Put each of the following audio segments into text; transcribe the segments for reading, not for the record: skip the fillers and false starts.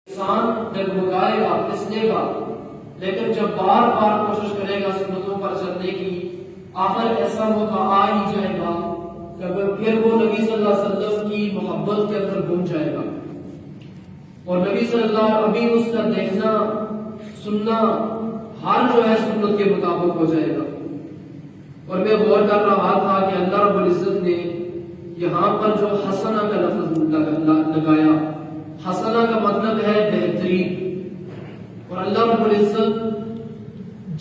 انسان ڈگمگائے گا، پھسلے گا، لیکن جب بار بار کوشش کرے گا سنتوں پر چلنے کی، آخر ایسا موقع آ ہی جائے گا کہ پھر وہ نبی صلی اللہ علیہ وسلم کی محبت کے اندر گم جائے گا، اور نبی صلی اللہ علیہ وسلم ابھی اس کا دیکھنا سننا ہر جو ہے سنت کے مطابق ہو جائے گا۔ اور میں غور کر رہا تھا کہ اللہ رب العزت نے یہاں پر جو حسنہ کا لفظ لگایا، حسنہ کا مطلب ہے بہترین، اور اللہ رب العزت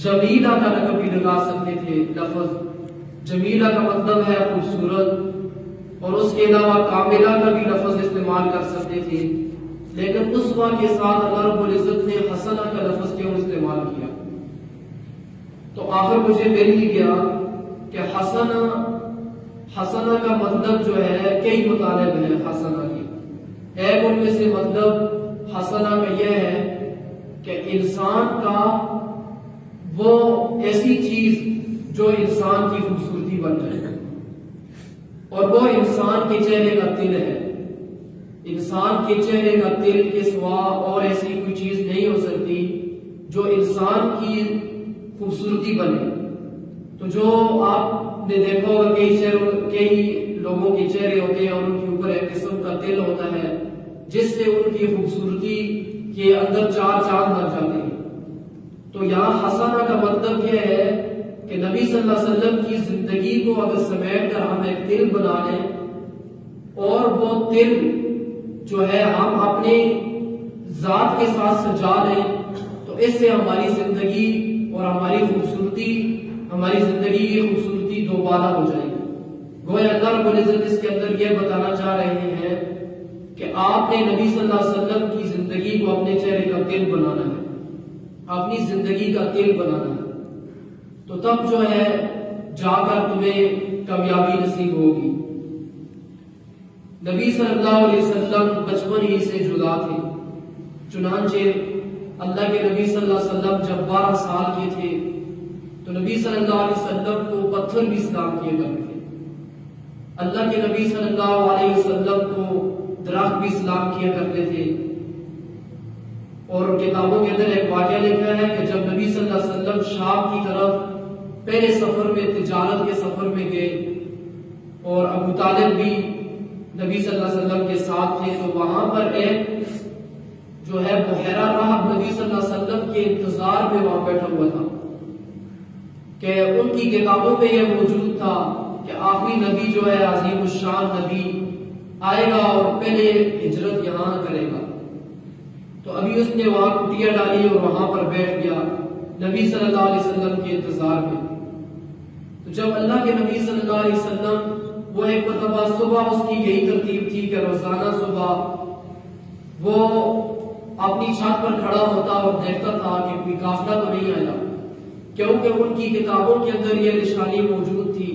جمیلہ کا لقب بھی لگا سکتے تھے۔ لفظ جمیلہ کا مطلب ہے خوبصورت، اور اس کے علاوہ کاملہ کا بھی لفظ استعمال کر سکتے تھے، لیکن اسوہ کے ساتھ اللہ رب العزت نے حسنہ کا لفظ کیوں استعمال کیا؟ تو آخر مجھے مل ہی گیا کہ حسنہ کا مطلب جو ہے کئی مطالب ہیں حسنہ کی۔ ایک ان میں سے مطلب حسنہ کا یہ ہے کہ انسان کا وہ ایسی چیز جو انسان کی خوبصورتی بن جائے، اور وہ انسان کے چہرے کا تل ہے۔ انسان کے چہرے کا تل کے سوا اور ایسی کوئی چیز نہیں ہو سکتی جو انسان کی خوبصورتی بنے۔ تو جو آپ نے دیکھا ہوگا کئی لوگوں کے چہرے ہوتے ہیں اور ان کے اوپر ایک قسم کا تل ہوتا ہے جس سے ان کی خوبصورتی کے اندر چار چاند لگ جاتے ہیں۔ تو یہاں حسنہ کا مطلب یہ ہے کہ نبی صلی اللہ علیہ وسلم کی زندگی کو اگر سمیٹ کر ہم ایک تل بنا لیں، اور وہ تل جو ہے ہم اپنے ذات کے ساتھ سجا لیں، تو اس سے ہماری زندگی اور ہماری زندگی کی خوبصورتی دوبارہ ہو جائے گی۔ گویا اللہ رب العزت اس کے اندر یہ بتانا چاہ رہے ہیں کہ آپ نے نبی صلی اللہ علیہ وسلم کی زندگی کو اپنے چہرے کا تل بنانا ہے، اپنی زندگی کا تل بنانا ہے، تو تب جو ہے جا کر تمہیں کامیابی نصیب ہوگی۔ نبی صلی اللہ علیہ وسلم بچپن ہی سے جدا تھے، چنانچہ اللہ کے نبی صلی اللہ علیہ وسلم جب 12 سال کے تھے تو نبی صلی اللہ علیہ وسلم کو پتھر بھی سلام کیے کرتے تھے۔ اللہ کے نبی صلی اللہ علیہ وسلم کو درخت بھی سلام کیا کرتے تھے، اور کتابوں کے اندر ایک واقعہ لکھا ہے کہ جب نبی صلی اللہ علیہ وسلم شام کی طرف پہلے سفر میں تجارت کے سفر میں گئے، اور ابو طالب بھی نبی صلی اللہ علیہ وسلم کے ساتھ تھے، تو وہاں پر ایک جو ہے بحیرہ راہب نبی صلی اللہ علیہ وسلم کے انتظار میں وہاں بیٹھا ہوا تھا، کہ ان کی کتابوں میں یہ موجود تھا کہ آخری نبی جو ہے عظیم الشان نبی آئے گا اور پہلے ہجرت یہاں کرے گا۔ تو ابھی اس نے وہاں کٹیا ڈالی اور وہاں پر بیٹھ گیا نبی صلی اللہ علیہ وسلم کے انتظار میں۔ تو جب اللہ کے نبی صلی اللہ علیہ وسلم وہ ایک مرتبہ صبح اس کی یہی ترتیب تھی کہ روزانہ صبح وہ اپنی چھت پر کھڑا ہوتا اور دیکھتا تھا کہ کوئی قافلہ تو نہیں آیا، کیونکہ ان کی کتابوں کے اندر یہ نشانی موجود تھی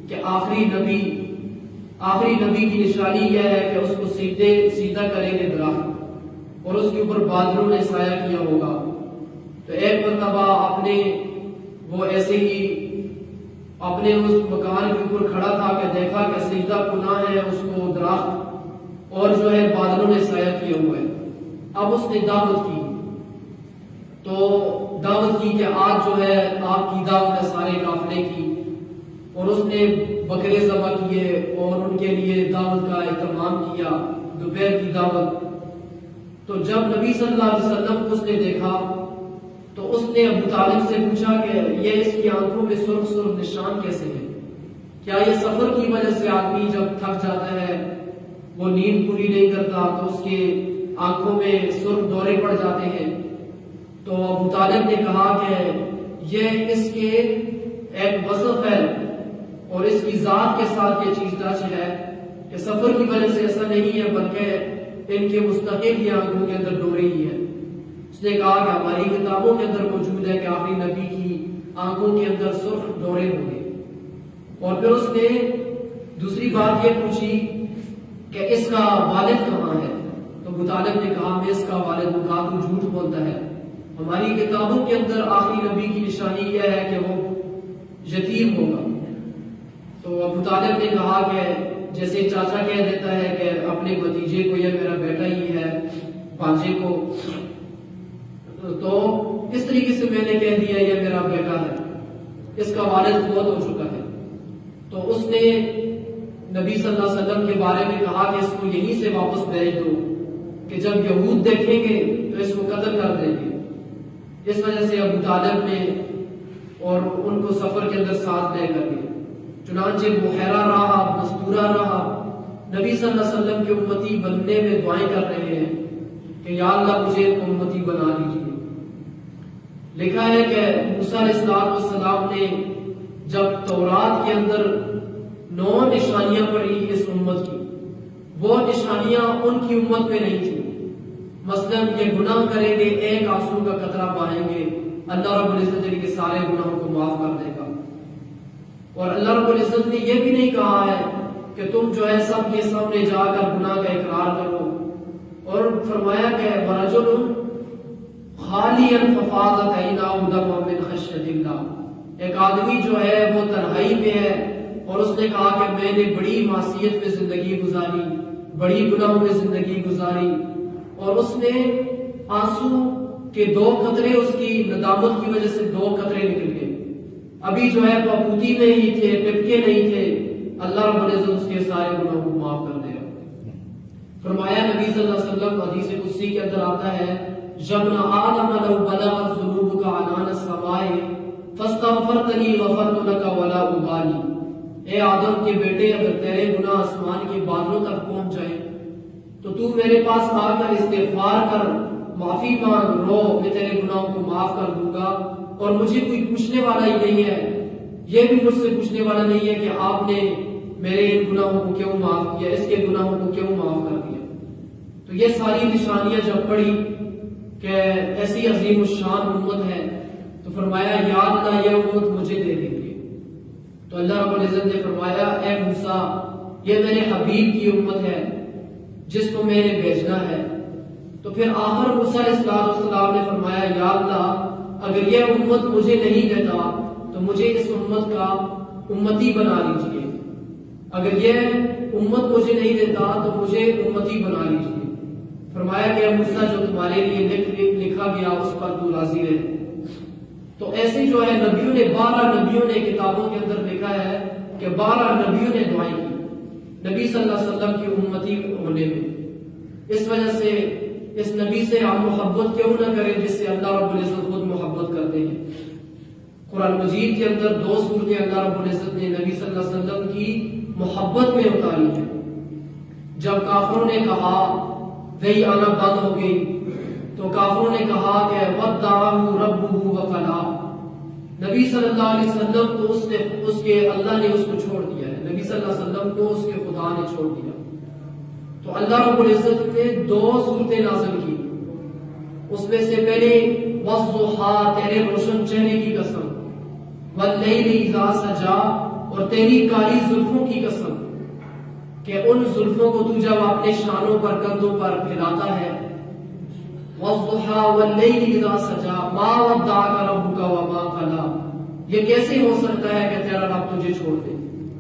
کہ آخری نبی کی نشانی یہ ہے کہ اس کو سیدھا کریں گے درخت، اور اس کے اوپر بادلوں نے سایہ کیا ہوگا۔ تو ایک مرتبہ وہ ایسے ہی اپنے اس مکان کے اوپر کھڑا تھا کہ دیکھا کہ سیدھا کنا ہے اس کو درخت، اور جو ہے بادلوں نے سایہ کیا ہوا ہے۔ اب اس نے دعوت کی کہ آج جو ہے آپ کی دعوت ہے سارے قافلے کی، اور اس نے بکرے ذبح کیے اور ان کے لیے دعوت کا اہتمام کیا، دوپہر کی دعوت۔ تو جب نبی صلی اللہ علیہ وسلم کو اس نے دیکھا تو اس نے ابو طالب سے پوچھا کہ یہ اس کی آنکھوں میں سرخ سرخ نشان کیسے ہیں؟ کیا یہ سفر کی وجہ سے آدمی جب تھک جاتا ہے، وہ نیند پوری نہیں کرتا تو اس کے آنکھوں میں سرخ دورے پڑ جاتے ہیں؟ تو ابو طالب نے کہا کہ یہ اس کے ایک وصف ہے، اور اس کی ذات کے ساتھ یہ چیز ٹچ ہے کہ سفر کی وجہ سے ایسا نہیں ہے، بلکہ ان کے مستقل یہ آنکھوں کے اندر ڈورے ہی ہے۔ اس نے کہا کہ ہماری کتابوں کے اندر موجود ہے کہ آخری نبی کی آنکھوں کے اندر سرخ ڈورے ہوں گے۔ اور پھر اس نے دوسری بات یہ پوچھی کہ اس کا والد کہاں ہے؟ تو ابو طالب نے کہا میں اس کا والد ہوں۔ کہا تو جھوٹ بولتا ہے، ہماری کتابوں کے اندر آخری نبی کی نشانی یہ ہے کہ وہ یتیم ہوگا۔ تو ابو طالب نے کہا کہ جیسے چاچا کہہ دیتا ہے کہ اپنے بھتیجے کو یہ میرا بیٹا ہی ہے، بھانجے کو، تو اس طریقے سے میں نے کہہ دیا یہ میرا بیٹا ہے، اس کا والد فوت ہو چکا ہے۔ تو اس نے نبی صلی اللہ علیہ وسلم کے بارے میں کہا کہ اس کو یہیں سے واپس بھیج دو، کہ جب یہود دیکھیں گے تو اس کو قتل کر دیں گے۔ اس وجہ سے ابو طالب نے اور ان کو سفر کے اندر ساتھ لے کر گئے۔ چنانچہ بحیرہ رہا، مستورہ رہا، نبی صلی اللہ علیہ وسلم کے امتی بننے میں دعائیں کر رہے ہیں کہ یا اللہ مجھے امتی بنا دیجیے۔ لکھا ہے کہ موسیٰ علیہ السلام نے جب تورات کے اندر 9 نشانیاں پڑھی اس امت کی، وہ نشانیاں ان کی امت میں نہیں تھی۔ مثلا یہ گناہ کریں گے، ایک آنسو کا قطرہ بہائیں گے، اللہ رب العزت ان کے سارے گناہوں کو معاف کر دے گا۔ اور اللہ رب العزت نے یہ بھی نہیں کہا ہے کہ تم جو ہے سب کے سامنے جا کر گناہ کا اقرار کرو، اور فرمایا کہ وَرَجُلٌ خَالِيًا فَفَاضَتْ عَيْنَاهُ دَمًا مِنْ خَشْيَةِ اللَّهِ، ایک آدمی جو ہے وہ تنہائی میں ہے اور اس نے کہا کہ میں نے بڑی معصیت میں زندگی گزاری، بڑی گناہوں میں زندگی گزاری، اور اس نے آنسو کے 2 قطرے اس کی ندامت کی وجہ سے 2 قطرے نکل گئے۔ ابھی جو ہے پاپوتی میں ہی تھے، ٹپکے نہیں تھے، اللہ رب العزت اس کے سارے گناہوں کو معاف کر دے گا۔ فرمایا نبی صلی اللہ علیہ وسلم حدیث قدسی کے اندر آتا ہے ابن آدم لو بلغت ذنوبک عنان السماء فاستغفرتنی غفرت لک ولا ابالی، اے آدم کے بیٹے اگر تیرے گناہ آسمان کے بادلوں تک پہنچ جائیں تو میرے پاس آ کر استغفار کر، معافی مانگ، رو، میں تیرے گناہوں کو معاف کر دوں گا، اور مجھے کوئی پوچھنے والا ہی نہیں ہے، یہ بھی مجھ سے پوچھنے والا نہیں ہے کہ آپ نے میرے ان گناہوں کو کیوں معاف کیا، اس کے گناہوں کو کیوں معاف کر دیا۔ تو یہ ساری نشانیاں جب پڑھی کہ ایسی عظیم الشان امت ہے، تو فرمایا یا اللہ یہ امت مجھے دے دیں گے۔ تو اللہ رب العزت نے فرمایا اے موسیٰ یہ میرے حبیب کی امت ہے جس کو میں نے بھیجنا ہے۔ تو پھر آخر موسیٰ علیہ السلام نے فرمایا یا اللہ اگر یہ امت مجھے نہیں دیتا تو مجھے اس امت کا امتی بنا لیجئے، اگر یہ امت مجھے نہیں دیتا تو مجھے امتی بنا لیجئے۔ فرمایا کہ موسیٰ جو تمہارے لیے لکھا گیا اس پر تو راضی رہے۔ تو ایسے جو ہے نبیوں نے 12 نبیوں نے کتابوں کے اندر لکھا ہے کہ 12 نبیوں نے دعائیں کی نبی صلی اللہ علیہ وسلم کی امتی ہونے میں۔ اس وجہ سے اس نبی سے ہم محبت کیوں نہ کریں جس سے اللہ رب العزت خود محبت کرتے ہیں۔ قرآن مجید کے اندر 2 صورتیں اللہ رب العزت نے نبی صلی اللہ علیہ وسلم کی محبت میں اتاری ہیں۔ جب کافروں نے کہا وہی آنا بند ہو گئی تو کافروں نے کہا کہ وَدَّعَهُ رَبُّهُ وَقَلَا، نبی صلی اللہ علیہ وسلم کو اس کے اللہ نے اس کو چھوڑ دیا ہے، نبی صلی اللہ علیہ وسلم کو اس کے خدا نے چھوڑ دیا۔ تو اللہ رب العزت نے 2 صورتیں نازل کی، اس میں سے پہلے وَالضُّحَىٰ، تیرے روشن چہرے کی قسم، وَاللَّيْلِ إِذَا سَجَىٰ، اور تیری کالی زلفوں کی قسم کہ ان زلفوں کو تو جب اپنے شانوں پر کندھوں پر پھیلاتا ہے۔ وَالضُّحَىٰ وَاللَّيْلِ إِذَا سَجَىٰ مَا وَدَّعَكَ رَبُّكَ وَمَا قَلَىٰ، یہ کیسے ہو سکتا ہے کہ تیرا رب تجھے چھوڑ دے؟